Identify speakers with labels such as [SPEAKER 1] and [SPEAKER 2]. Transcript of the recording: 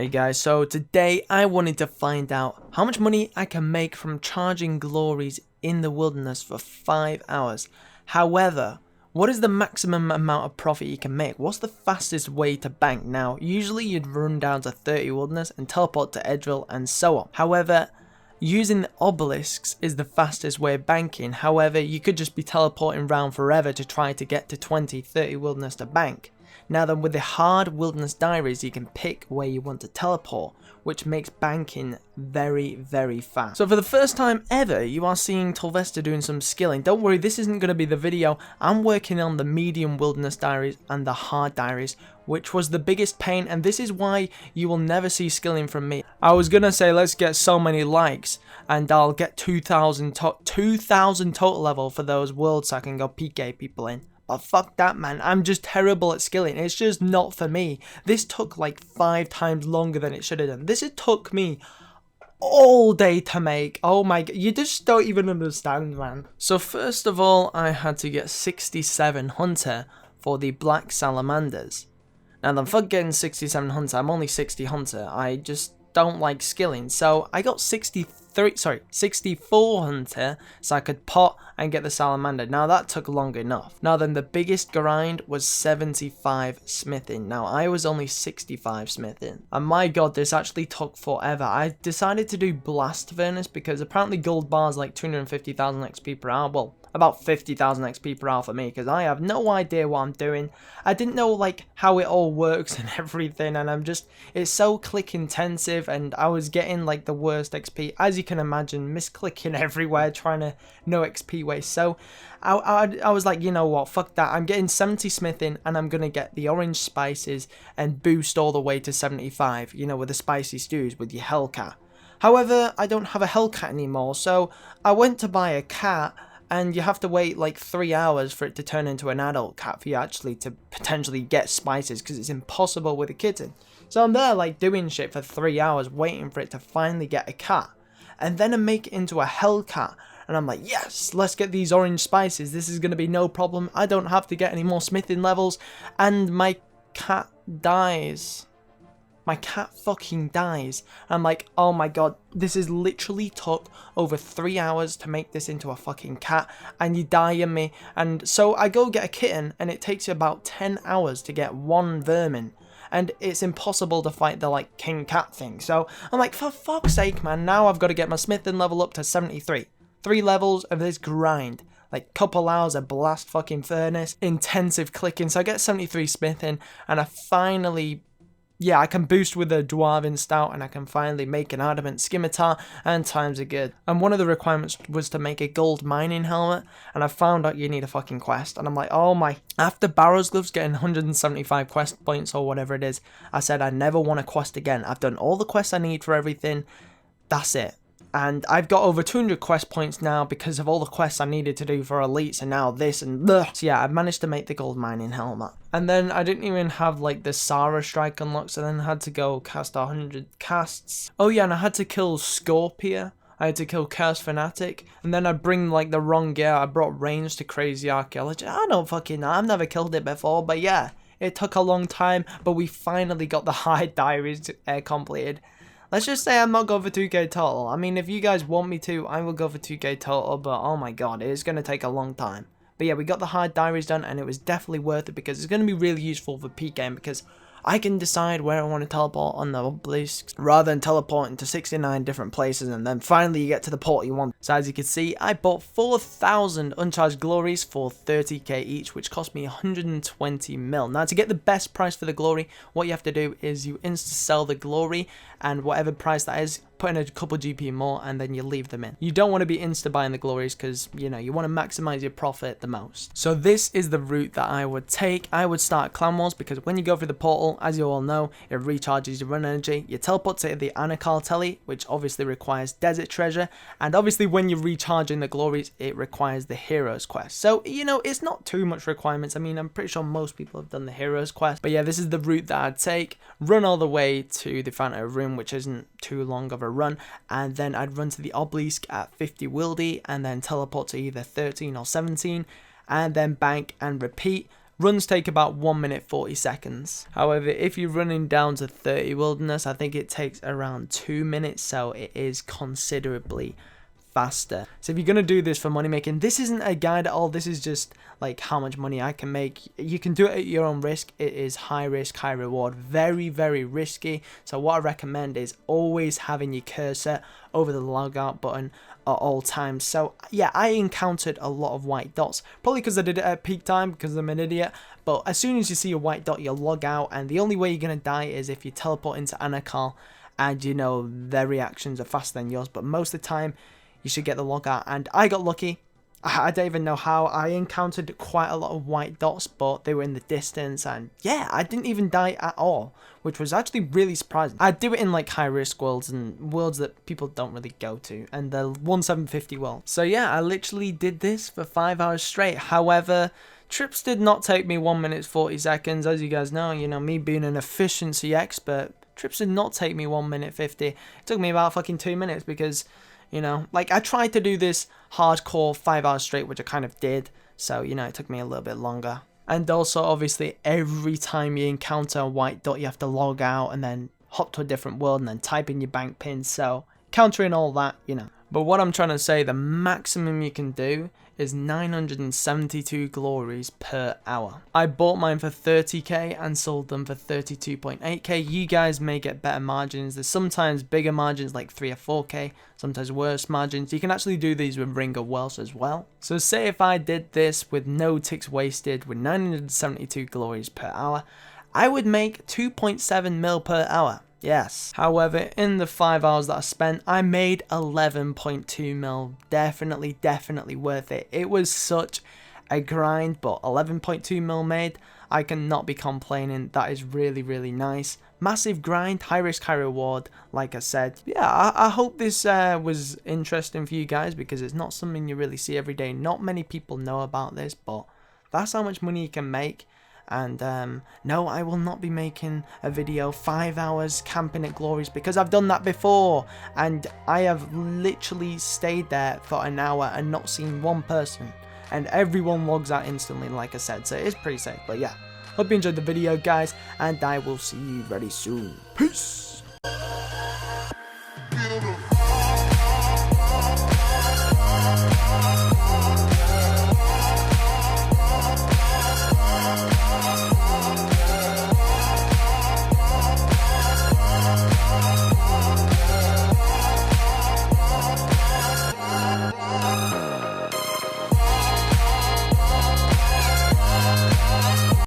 [SPEAKER 1] Hey guys, so today I wanted to find out how much money I can make from charging glories in the wilderness for 5 hours. However, what is the maximum amount of profit you can make? What's the fastest way to bank? Now, usually you'd run down to 30 wilderness and teleport to Edgeville and so on. However, using the obelisks is the fastest way of banking. However, you could just be teleporting around forever to try to get to 20, 30 wilderness to bank. Now then, with the hard wilderness diaries, you can pick where you want to teleport, which makes banking very, very fast. So for the first time ever, you are seeing Tolvesta doing some skilling. Don't worry, this isn't going to be the video. I'm working on the medium wilderness diaries and the hard diaries, which was the biggest pain, and this is why you will never see skilling from me. I was going to say let's get so many likes, and I'll get 2,000 total level for those worlds so I can go PK people in. But fuck that, man. I'm just terrible at skilling. It's just not for me. This took like 5 times longer than it should have done. This took me all day to make. Oh my god. You just don't even understand, man. So first of all, I had to get 67 hunter for the black salamanders. Now then, fuck getting 67 hunter. I'm only 60 hunter. I just don't like skilling. So I got 64 hunter so I could pot and get the salamander. Now that took long enough. Now then, the biggest grind was 75 smithing. Now I was only 65 smithing, and my god, this actually took forever. I decided to do blast furnace because apparently gold bars like 250,000 XP per hour. Well, about 50,000 XP per hour for me, because I have no idea what I'm doing. I didn't know like how it all works and everything, and it's so click intensive, and I was getting like the worst XP, as you can imagine, misclicking everywhere, trying to no XP waste. So I was like, you know what, fuck that, I'm getting 70 smithing, and I'm gonna get the orange spices and boost all the way to 75, you know, with the spicy stews with your Hellcat. However, I don't have a Hellcat anymore, so I went to buy a cat, and you have to wait like 3 hours for it to turn into an adult cat for you actually to potentially get spices, because it's impossible with a kitten. So I'm there like doing shit for 3 hours waiting for it to finally get a cat, and then I make it into a Hellcat, and I'm like, yes, let's get these orange spices, this is going to be no problem, I don't have to get any more smithing levels, and my cat dies. My cat fucking dies. I'm like, oh my god, this has literally took over 3 hours to make this into a fucking cat, and you die on me. And so I go get a kitten, and it takes you about 10 hours to get one vermin, and it's impossible to fight the like king cat thing. So I'm like, for fuck's sake, man, now I've got to get my smithing level up to 73. 3 levels of this grind, like couple hours of blast fucking furnace, intensive clicking. So I get 73 smithing, and I finally, yeah, I can boost with a Dwarven Stout, and I can finally make an Adamant Scimitar, and times are good. And one of the requirements was to make a gold mining helmet, and I found out you need a fucking quest, and I'm like, oh my. After Barrow's Gloves getting 175 quest points or whatever it is, I said I never want a quest again. I've done all the quests I need for everything, that's it. And I've got over 200 quest points now because of all the quests I needed to do for elites, and now this and that. So yeah, I managed to make the gold mining helmet. And then I didn't even have like the Sarah strike unlocked, so then I had to go cast 100 casts. Oh yeah, and I had to kill Scorpia. I had to kill Curse Fanatic, and then I bring like the wrong gear. I brought range to Crazy Archaeologist. I don't fucking know, I've never killed it before, but yeah, it took a long time, but we finally got the hard diaries completed. Let's just say I'm not going for 2k total. I mean, if you guys want me to, I will go for 2k total, but oh my god, it is going to take a long time. But yeah, we got the hard diaries done, and it was definitely worth it because it's going to be really useful for PKing, because I can decide where I want to teleport on the obelisks rather than teleporting to 69 different places and then finally you get to the port you want. So as you can see, I bought 4,000 uncharged glories for 30k each, which cost me 120 mil. Now to get the best price for the glory, what you have to do is you insta-sell the glory, and whatever price that is, put in a couple GP more, and then you leave them in. You don't want to be insta-buying the glories because, you know, you want to maximize your profit the most. So this is the route that I would take. I would start Clan Wars because when you go through the portal, as you all know, it recharges your run energy. You teleport to the Anakal Telly, which obviously requires desert treasure, and obviously when you're recharging the glories, it requires the heroes quest. So, you know, it's not too much requirements. I mean, I'm pretty sure most people have done the heroes quest, but yeah, this is the route that I'd take. Run all the way to the Phantom Room, which isn't too long of a run, and then I'd run to the obelisk at 50 wildy, and then teleport to either 13 or 17, and then bank and repeat Runs take about 1 minute 40 seconds. However, if you're running down to 30 wilderness, I think it takes around 2 minutes, so it is considerably faster. So if you're going to do this for money making, this isn't a guide at all. This is just like how much money I can make. You can do it at your own risk. It is high risk, high reward, very, very risky. So what I recommend is always having your cursor over the logout button at all times. So yeah, I encountered a lot of white dots, probably because I did it at peak time because I'm an idiot. But as soon as you see a white dot, you'll log out, and the only way you're going to die is if you teleport into Anakal and you know their reactions are faster than yours. But most of the time you should get the logout, and I got lucky. I don't even know how. I encountered quite a lot of white dots, but they were in the distance, and yeah, I didn't even die at all, which was actually really surprising. I do it in like high risk worlds and worlds that people don't really go to, and the 1750 world. So yeah, I literally did this for 5 hours straight. However, trips did not take me 1 minute 40 seconds. As you guys know, me being an efficiency expert, trips did not take me 1 minute 50. It took me about fucking 2 minutes because, like I tried to do this hardcore 5 hours straight, which I kind of did. So, it took me a little bit longer. And also, obviously, every time you encounter a white dot, you have to log out and then hop to a different world and then type in your bank pin. So, countering all that, But what I'm trying to say, the maximum you can do is 972 glories per hour. I bought mine for 30k and sold them for 32.8k. You guys may get better margins. There's sometimes bigger margins like 3 or 4k, sometimes worse margins. You can actually do these with Ring of Wells as well. So say if I did this with no ticks wasted with 972 glories per hour, I would make 2.7 mil per hour. Yes. However, in the 5 hours that I spent, I made 11.2 mil. Definitely worth it. It was such a grind, but 11.2 mil made, I cannot be complaining. That is really, really nice. Massive grind, high risk, high reward, like I said. Yeah, I hope this was interesting for you guys, because it's not something you really see every day. Not many people know about this, but that's how much money you can make. And no, I will not be making a video 5 hours camping at Glories, because I've done that before and I have literally stayed there for an hour and not seen one person, and everyone logs out instantly, like I said. So it is pretty safe. But yeah, hope you enjoyed the video, guys, and I will see you very soon. Peace.